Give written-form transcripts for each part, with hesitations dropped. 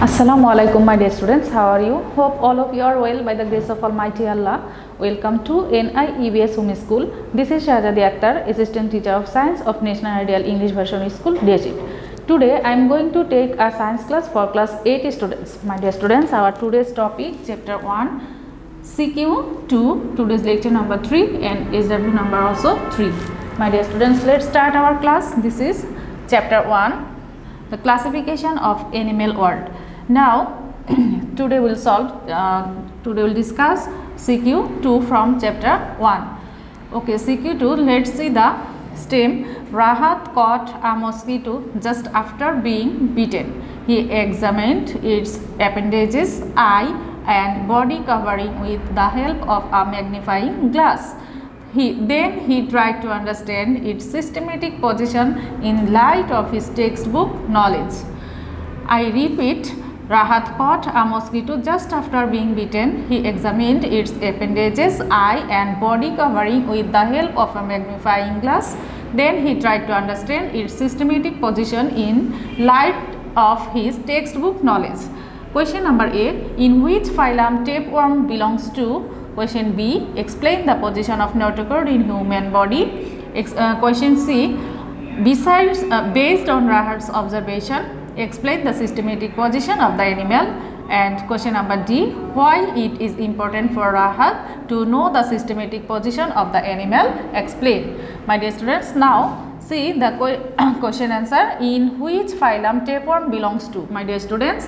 Assalamu alaikum my dear students, how are you? Hope all of you are well by the grace of Almighty Allah. Welcome to NIEBS Home School. This is Shahajadi Akter, Assistant Teacher of Science of National Ideal English Version School, Deshit. Today I am going to take a science class for class 8 students. My dear students, our today's topic chapter 1 CQ2, today's lecture number 3 and SW number also 3. My dear students, let's start our class. This is chapter 1, the classification of animal world. Now today we'll discuss CQ2 from chapter 1. Okay, CQ2, let's see the stem. Rahat caught a mosquito just after being bitten. He examined its appendages, eye and body covering with the help of a magnifying glass. Then he tried to understand its systematic position in light of his textbook knowledge. I repeat, Rahat caught a mosquito just after being bitten. He examined its appendages, eye and body covering with the help of a magnifying glass. Then he tried to understand its systematic position in light of his textbook knowledge. Question number A. In which phylum tapeworm belongs to? Question B. Explain the position of notochord in human body. Question C. Based on Rahat's observation, explain the systematic position of the animal. And question number D. Why it is important for Rahat to know the systematic position of the animal? Explain. My dear students, now see the question answer. In which phylum tapeworm belongs to? My dear students,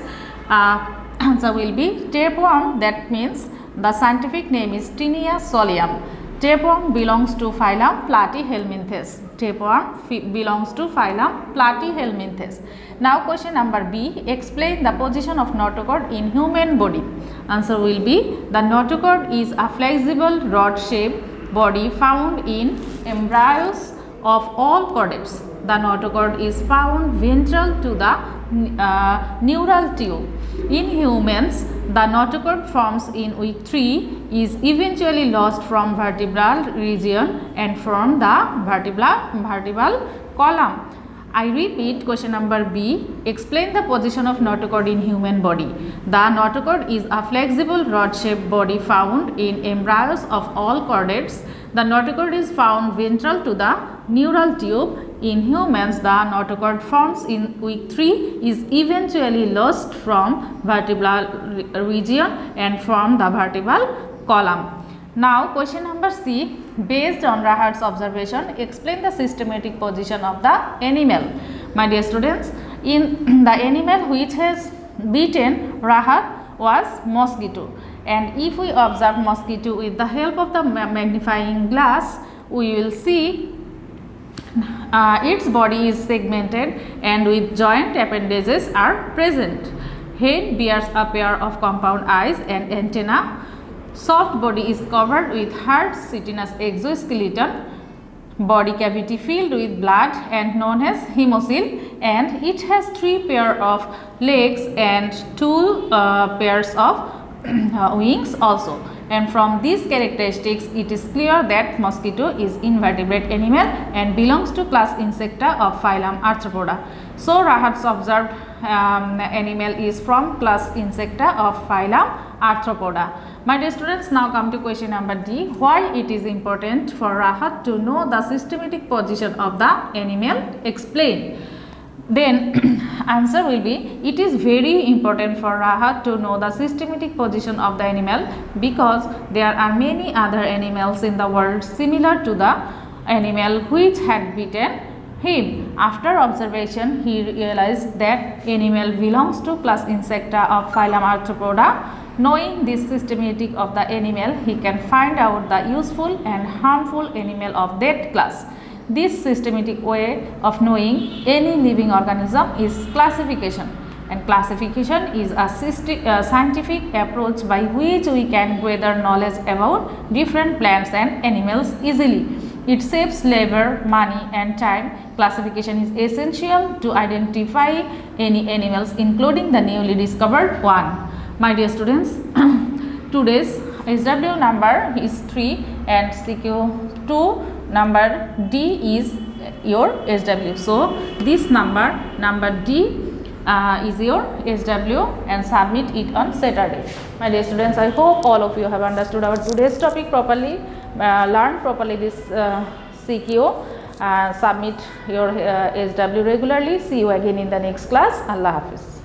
answer will be tapeworm. That means the scientific name is Tinea solium. Tapeworm belongs to phylum Platyhelminthes. Tapeworm belongs to phylum Platyhelminthes. Now question number B. Explain the position of notochord in human body. Answer will be the notochord is a flexible rod-shaped body found in embryos of all chordates. The notochord is found ventral to the neural tube. In humans, the notochord forms in week 3 is eventually lost from vertebral region and from the vertebral column. I repeat, question number B. Explain the position of notochord in human body. The notochord is a flexible rod-shaped body found in embryos of all chordates. The notochord is found ventral to the neural tube. In humans, the notochord forms in week 3 is eventually lost from vertebral region and from the vertebral column. Now question number C. Based on Rahat's observation, explain the systematic position of the animal. My dear students, in the animal which has bitten Rahat was mosquito, and if we observe mosquito with the help of the magnifying glass, we will see its body is segmented and with joint appendages are present. Head bears a pair of compound eyes and antenna. Soft body is covered with hard chitinous exoskeleton. Body cavity filled with blood and known as hemocoel, and it has 3 pairs of legs and 2 pairs of wings also. And from these characteristics, it is clear that mosquito is invertebrate animal and belongs to class Insecta of phylum Arthropoda. So Rahat's observed animal is from class Insecta of phylum Arthropoda. My dear students, now come to question number D. Why it is important for Rahat to know the systematic position of the animal? Explain. Then answer will be, it is very important for Rahat to know the systematic position of the animal because there are many other animals in the world similar to the animal which had bitten him. After observation, he realized that animal belongs to class Insecta of phylum Arthropoda. Knowing this systematic of the animal, he can find out the useful and harmful animal of that class. This systematic way of knowing any living organism is classification, and classification is a scientific approach by which we can gather knowledge about different plants and animals easily. It saves labor, money and time. Classification is essential to identify any animals, including the newly discovered one. My dear students, today's SW number is 3 and CQ2 number D is your SW. So this number D is your SW and submit it on Saturday. My dear students, I hope all of you have understood our today's topic properly, learned properly this CQ, submit your SW regularly. See you again in the next class. Allah Hafiz.